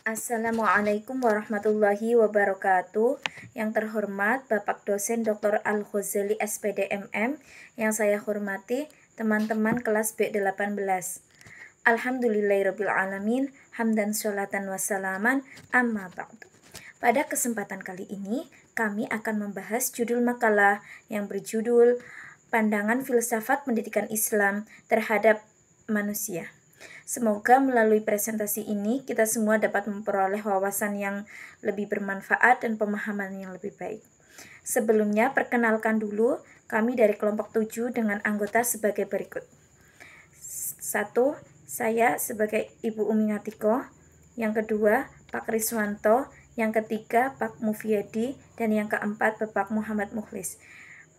Assalamualaikum warahmatullahi wabarakatuh. Yang terhormat Bapak Dosen Dr. Al-Ghazali SPD MM, yang saya hormati teman-teman kelas B18. Alhamdulillahirrabbilalamin, hamdan sholatan wassalaman, amma ba'du. Pada kesempatan kali ini, kami akan membahas judul makalah yang berjudul Pandangan Filsafat Pendidikan Islam Terhadap Manusia. Semoga melalui presentasi ini kita semua dapat memperoleh wawasan yang lebih bermanfaat dan pemahaman yang lebih baik. Sebelumnya, perkenalkan dulu kami dari kelompok 7 dengan anggota sebagai berikut. 1. Saya sebagai Ibu Umi Ngatiko. Yang kedua, Pak Riswanto. Yang ketiga, Pak Mufiyadi. Dan yang keempat, Bapak Muhammad Mukhlis.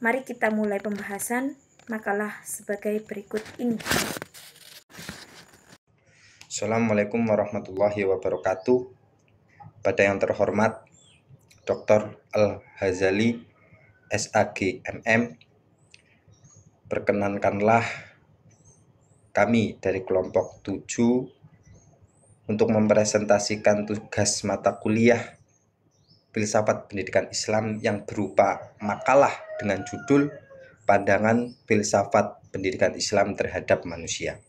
Mari kita mulai pembahasan makalah sebagai berikut ini. Assalamualaikum warahmatullahi wabarakatuh. Pada yang terhormat Dr. Al-Ghazali SAG MM, perkenankanlah kami dari kelompok 7 untuk mempresentasikan tugas mata kuliah Filsafat Pendidikan Islam yang berupa makalah dengan judul Pandangan Filsafat Pendidikan Islam Terhadap Manusia.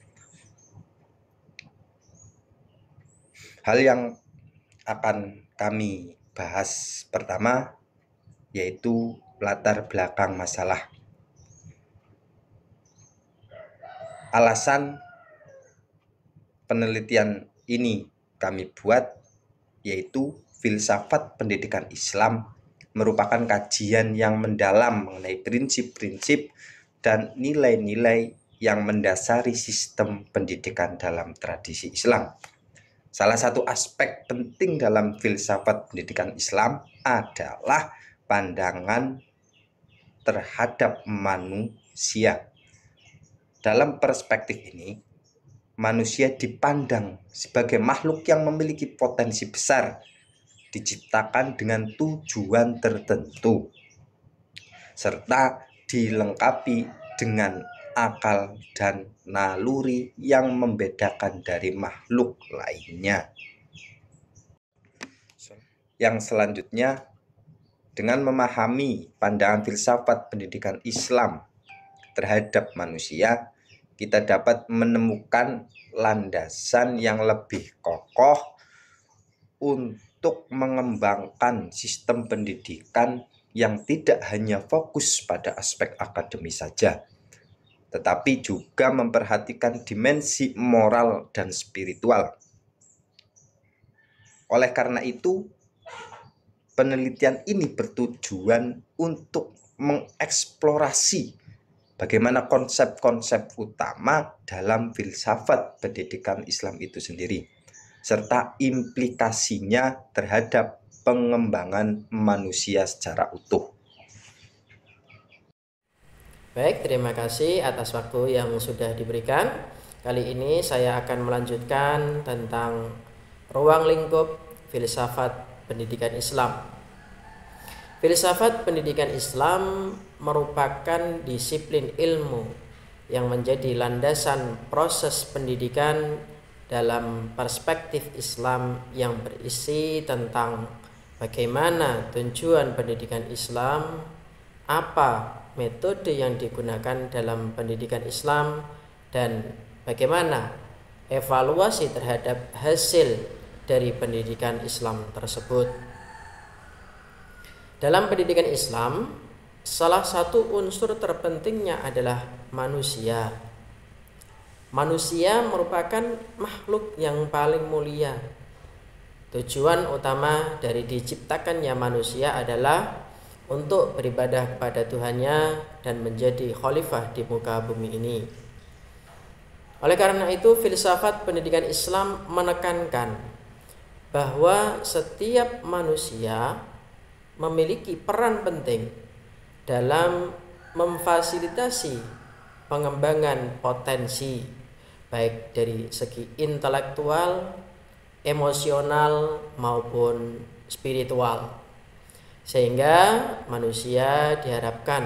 Hal yang akan kami bahas pertama yaitu latar belakang masalah. Alasan penelitian ini kami buat yaitu filsafat pendidikan Islam merupakan kajian yang mendalam mengenai prinsip-prinsip dan nilai-nilai yang mendasari sistem pendidikan dalam tradisi Islam. Salah satu aspek penting dalam filsafat pendidikan Islam adalah pandangan terhadap manusia. Dalam perspektif ini, manusia dipandang sebagai makhluk yang memiliki potensi besar, diciptakan dengan tujuan tertentu, serta dilengkapi dengan akal dan naluri yang membedakan dari makhluk lainnya. Yang selanjutnya, dengan memahami pandangan filsafat pendidikan Islam terhadap manusia, kita dapat menemukan landasan yang lebih kokoh untuk mengembangkan sistem pendidikan yang tidak hanya fokus pada aspek akademis saja, tetapi juga memperhatikan dimensi moral dan spiritual. Oleh karena itu, penelitian ini bertujuan untuk mengeksplorasi bagaimana konsep-konsep utama dalam filsafat pendidikan Islam itu sendiri, serta implikasinya terhadap pengembangan manusia secara utuh. Baik, terima kasih atas waktu yang sudah diberikan. Kali ini saya akan melanjutkan tentang ruang lingkup filsafat pendidikan Islam. Filsafat pendidikan Islam merupakan disiplin ilmu yang menjadi landasan proses pendidikan dalam perspektif Islam yang berisi tentang bagaimana tujuan pendidikan Islam, apa metode yang digunakan dalam pendidikan Islam, dan bagaimana evaluasi terhadap hasil dari pendidikan Islam tersebut. Dalam pendidikan Islam, salah satu unsur terpentingnya adalah manusia. Manusia merupakan makhluk yang paling mulia. Tujuan utama dari diciptakannya manusia adalah untuk beribadah kepada Tuhannya dan menjadi khalifah di muka bumi ini. Oleh karena itu, filsafat pendidikan Islam menekankan bahwa setiap manusia memiliki peran penting dalam memfasilitasi pengembangan potensi, baik dari segi intelektual, emosional, maupun spiritual, sehingga manusia diharapkan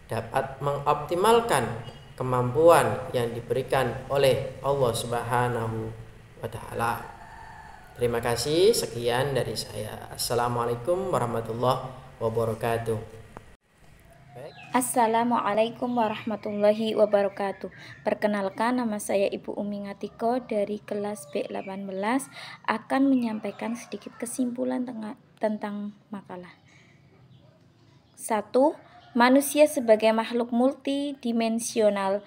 dapat mengoptimalkan kemampuan yang diberikan oleh Allah Subhanahu wa Ta'ala. Terima kasih, sekian dari saya. Assalamualaikum warahmatullahi wabarakatuh. Assalamualaikum warahmatullahi wabarakatuh. Perkenalkan, nama saya Ibu Umi Ngatiko dari kelas B18 akan menyampaikan sedikit kesimpulan tentang makalah. 1. Manusia sebagai makhluk multidimensional.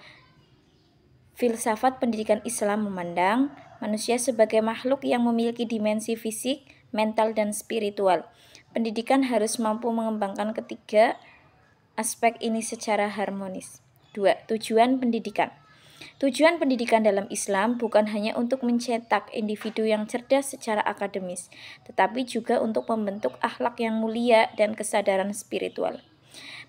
Filsafat pendidikan Islam memandang manusia sebagai makhluk yang memiliki dimensi fisik, mental, dan spiritual. Pendidikan harus mampu mengembangkan ketiga aspek ini secara harmonis. 2. Tujuan pendidikan. Tujuan pendidikan dalam Islam bukan hanya untuk mencetak individu yang cerdas secara akademis, tetapi juga untuk membentuk akhlak yang mulia dan kesadaran spiritual.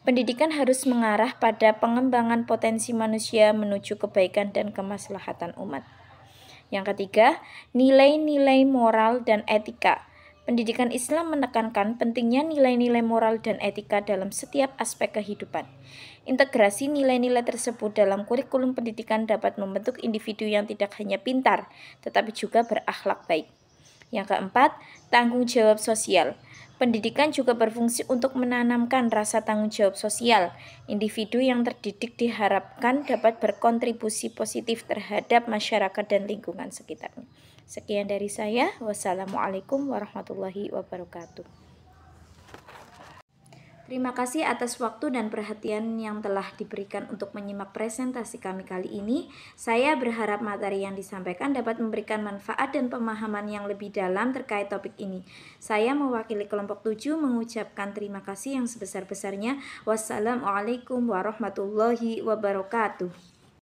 Pendidikan harus mengarah pada pengembangan potensi manusia menuju kebaikan dan kemaslahatan umat. Yang ketiga, nilai-nilai moral dan etika. Pendidikan Islam menekankan pentingnya nilai-nilai moral dan etika dalam setiap aspek kehidupan. Integrasi nilai-nilai tersebut dalam kurikulum pendidikan dapat membentuk individu yang tidak hanya pintar, tetapi juga berakhlak baik. Yang keempat, tanggung jawab sosial. Pendidikan juga berfungsi untuk menanamkan rasa tanggung jawab sosial. Individu yang terdidik diharapkan dapat berkontribusi positif terhadap masyarakat dan lingkungan sekitarnya. Sekian dari saya. Wassalamualaikum warahmatullahi wabarakatuh. Terima kasih atas waktu dan perhatian yang telah diberikan untuk menyimak presentasi kami kali ini. Saya berharap materi yang disampaikan dapat memberikan manfaat dan pemahaman yang lebih dalam terkait topik ini. Saya mewakili kelompok 7 mengucapkan terima kasih yang sebesar-besarnya. Wassalamualaikum warahmatullahi wabarakatuh.